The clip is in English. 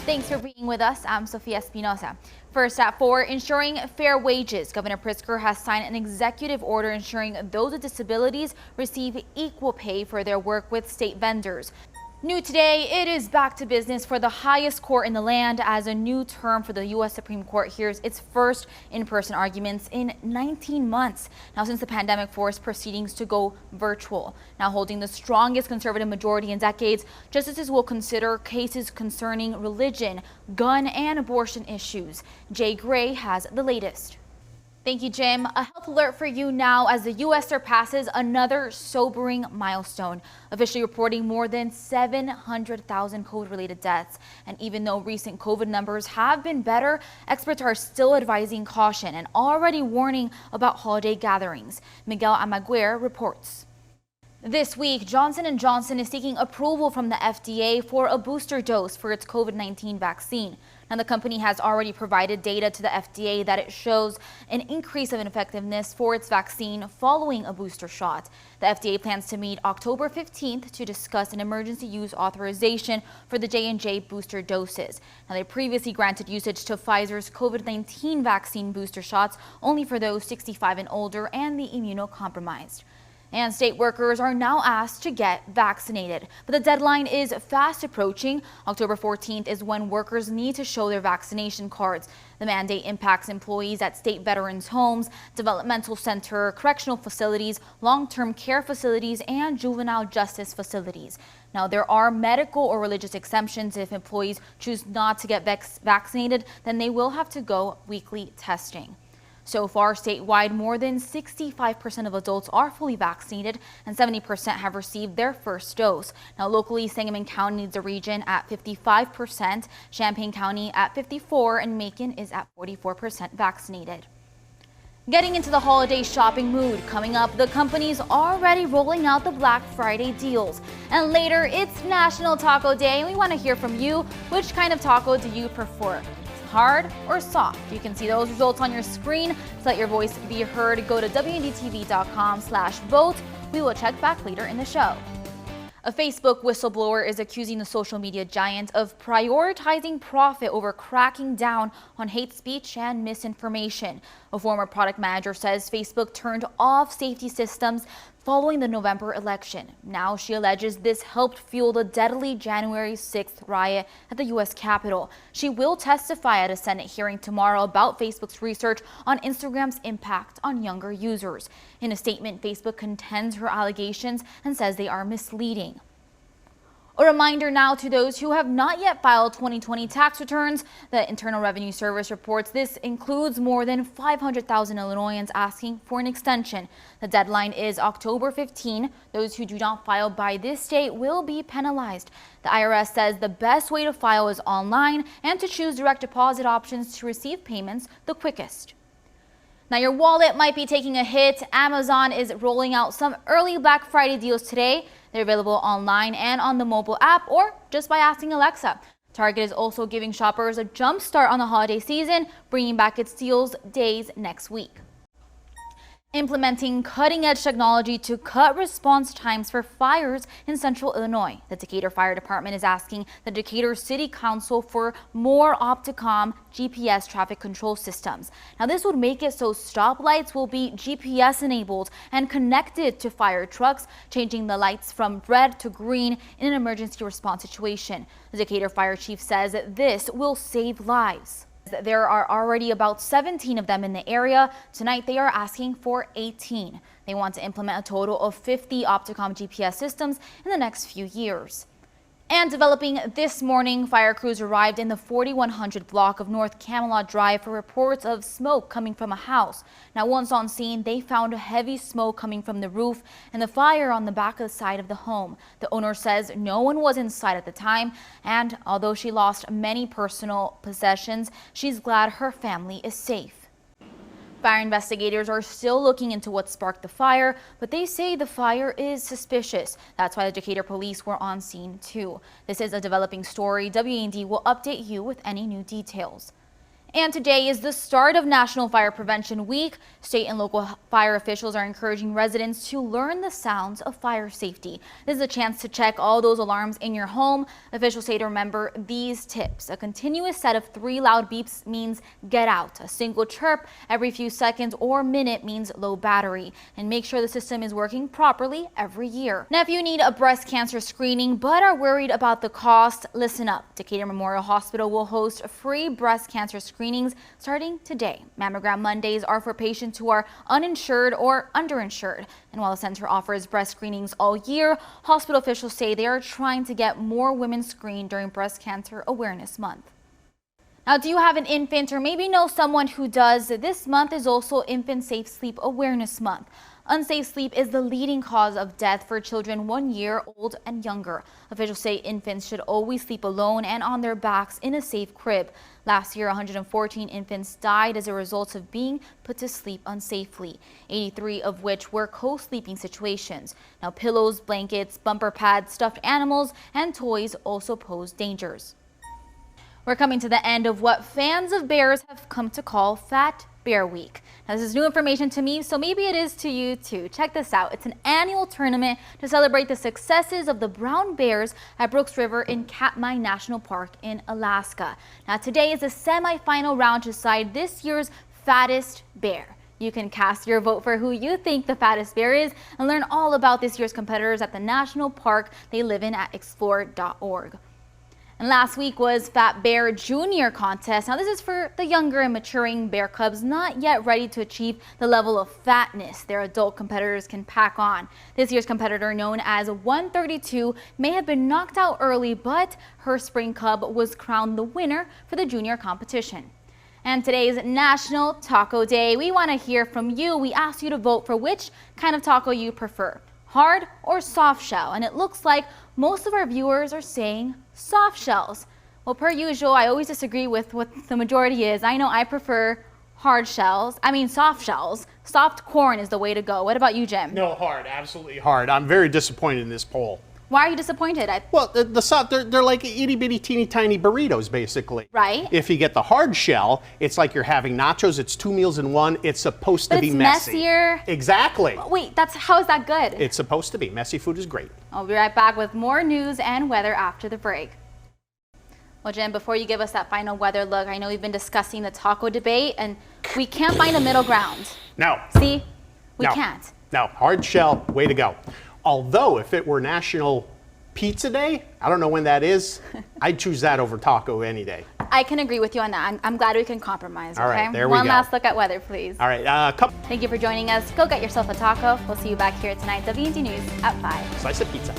Thanks for being with us. I'm Sophia Espinosa. First at 4, ensuring fair wages. Governor Pritzker has signed an executive order ensuring those with disabilities receive equal pay for their work with state vendors. New today, it is back to business for the highest court in the land as a new term for the U.S. Supreme Court hears its first in-person arguments in 19 months. Now, since the pandemic forced proceedings to go virtual. Now holding the strongest conservative majority in decades, justices will consider cases concerning religion, gun and abortion issues. Jay Gray has the latest. Thank you, Jim. A health alert for you now as the U.S. surpasses another sobering milestone, officially reporting more than 700,000 COVID-related deaths. And even though recent COVID numbers have been better, experts are still advising caution and already warning about holiday gatherings. Miguel Amaguer reports. This week, Johnson & Johnson is seeking approval from the FDA for a booster dose for its COVID-19 vaccine. Now, the company has already provided data to the FDA that it shows an increase of effectiveness for its vaccine following a booster shot. The FDA plans to meet October 15th to discuss an emergency use authorization for the J&J booster doses. Now, they previously granted usage to Pfizer's COVID-19 vaccine booster shots only for those 65 and older and the immunocompromised. And state workers are now asked to get vaccinated. But the deadline is fast approaching. October 14th is when workers need to show their vaccination cards. The mandate impacts employees at state veterans' homes, developmental center, correctional facilities, long-term care facilities, and juvenile justice facilities. Now, there are medical or religious exemptions. If employees choose not to get vaccinated, then they will have to go weekly testing. So far, statewide, more than 65% of adults are fully vaccinated and 70% have received their first dose. Now, locally, Sangamon County leads the region at 55%, Champaign County at 54%, and Macon is at 44% vaccinated. Getting into the holiday shopping mood. Coming up, the company's already rolling out the Black Friday deals. And later, it's National Taco Day, and we want to hear from you. Which kind of taco do you prefer? Hard or soft? You can see those results on your screen. To let your voice be heard, go to WNDTV.com/vote. We will check back later in the show. A Facebook whistleblower is accusing the social media giant of prioritizing profit over cracking down on hate speech and misinformation. A former product manager says Facebook turned off safety systems following the November election. Now she alleges this helped fuel the deadly January 6th riot at the U.S. Capitol. She will testify at a Senate hearing tomorrow about Facebook's research on Instagram's impact on younger users. In a statement, Facebook contends her allegations and says they are misleading. A reminder now to those who have not yet filed 2020 tax returns. The Internal Revenue Service reports this includes more than 500,000 Illinoisans asking for an extension. The deadline is October 15. Those who do not file by this date will be penalized. The IRS says the best way to file is online and to choose direct deposit options to receive payments the quickest. Now, your wallet might be taking a hit. Amazon is rolling out some early Black Friday deals today. They're available online and on the mobile app or just by asking Alexa. Target is also giving shoppers a jump start on the holiday season, bringing back its deals days next week. Implementing cutting-edge technology to cut response times for fires in central Illinois. The Decatur Fire Department is asking the Decatur City Council for more Opticom GPS traffic control systems. Now, this would make it so stoplights will be GPS enabled and connected to fire trucks, changing the lights from red to green in an emergency response situation. The Decatur Fire Chief says that this will save lives. There are already about 17 of them in the area. Tonight, they are asking for 18. They want to implement a total of 50 Opticom GPS systems in the next few years. And developing this morning, fire crews arrived in the 4100 block of North Camelot Drive for reports of smoke coming from a house. Now, once on scene, they found heavy smoke coming from the roof and the fire on the back of the side of the home. The owner says no one was inside at the time, and although she lost many personal possessions, she's glad her family is safe. Fire investigators are still looking into what sparked the fire, but they say the fire is suspicious. That's why the Decatur police were on scene too. This is a developing story. WAND will update you with any new details. And today is the start of National Fire Prevention Week. State and local fire officials are encouraging residents to learn the sounds of fire safety. This is a chance to check all those alarms in your home. Officials say to remember these tips. A continuous set of 3 loud beeps means get out. A single chirp every few seconds or minute means low battery. And make sure the system is working properly every year. Now, if you need a breast cancer screening but are worried about the cost, listen up. Decatur Memorial Hospital will host free breast cancer screenings starting today. Mammogram Mondays are for patients who are uninsured or underinsured. And while the center offers breast screenings all year, hospital officials say they are trying to get more women screened during Breast Cancer Awareness Month. Now, do you have an infant or maybe know someone who does? This month is also Infant Safe Sleep Awareness Month. Unsafe sleep is the leading cause of death for children 1 year old and younger. Officials say infants should always sleep alone and on their backs in a safe crib. Last year, 114 infants died as a result of being put to sleep unsafely, 83 of which were co-sleeping situations. Now, pillows, blankets, bumper pads, stuffed animals, and toys also pose dangers. We're coming to the end of what fans of bears have come to call Fat Bear Week. Now, this is new information to me, so maybe it is to you too. Check this out. It's an annual tournament to celebrate the successes of the brown bears at Brooks River in Katmai National Park in Alaska. Now, today is the semifinal round to decide this year's fattest bear. You can cast your vote for who you think the fattest bear is and learn all about this year's competitors at the national park they live in at explore.org. And last week was Fat Bear Junior contest. Now, this is for the younger and maturing bear cubs not yet ready to achieve the level of fatness their adult competitors can pack on. This year's competitor, known as 132, may have been knocked out early, but her spring cub was crowned the winner for the junior competition. And today's National Taco Day. We want to hear from you. We asked you to vote for which kind of taco you prefer, hard or soft shell, and it looks like most of our viewers are saying soft shells. Well, per usual, I always disagree with what the majority is. I know I prefer soft shells. Soft corn is the way to go. What about you, Jim? No, hard, absolutely hard. I'm very disappointed in this poll. Why are you disappointed? Well, they're like itty bitty teeny tiny burritos, basically. Right. If you get the hard shell, it's like you're having nachos. It's 2 meals in one. It's supposed to be messy. Messier. Exactly. Wait, how is that good? It's supposed to be. Messy food is great. I'll be right back with more news and weather after the break. Well, Jim, before you give us that final weather look, I know we've been discussing the taco debate, and we can't find a middle ground. No. See? We can't. No, hard shell, way to go. Although, if it were National Pizza Day, I don't know when that is, I'd choose that over taco any day. I can agree with you on that. I'm glad we can compromise, okay? All right, there we go. One last look at weather, please. All right. Thank you for joining us. Go get yourself a taco. We'll see you back here tonight, WND News at 5. Slice of pizza.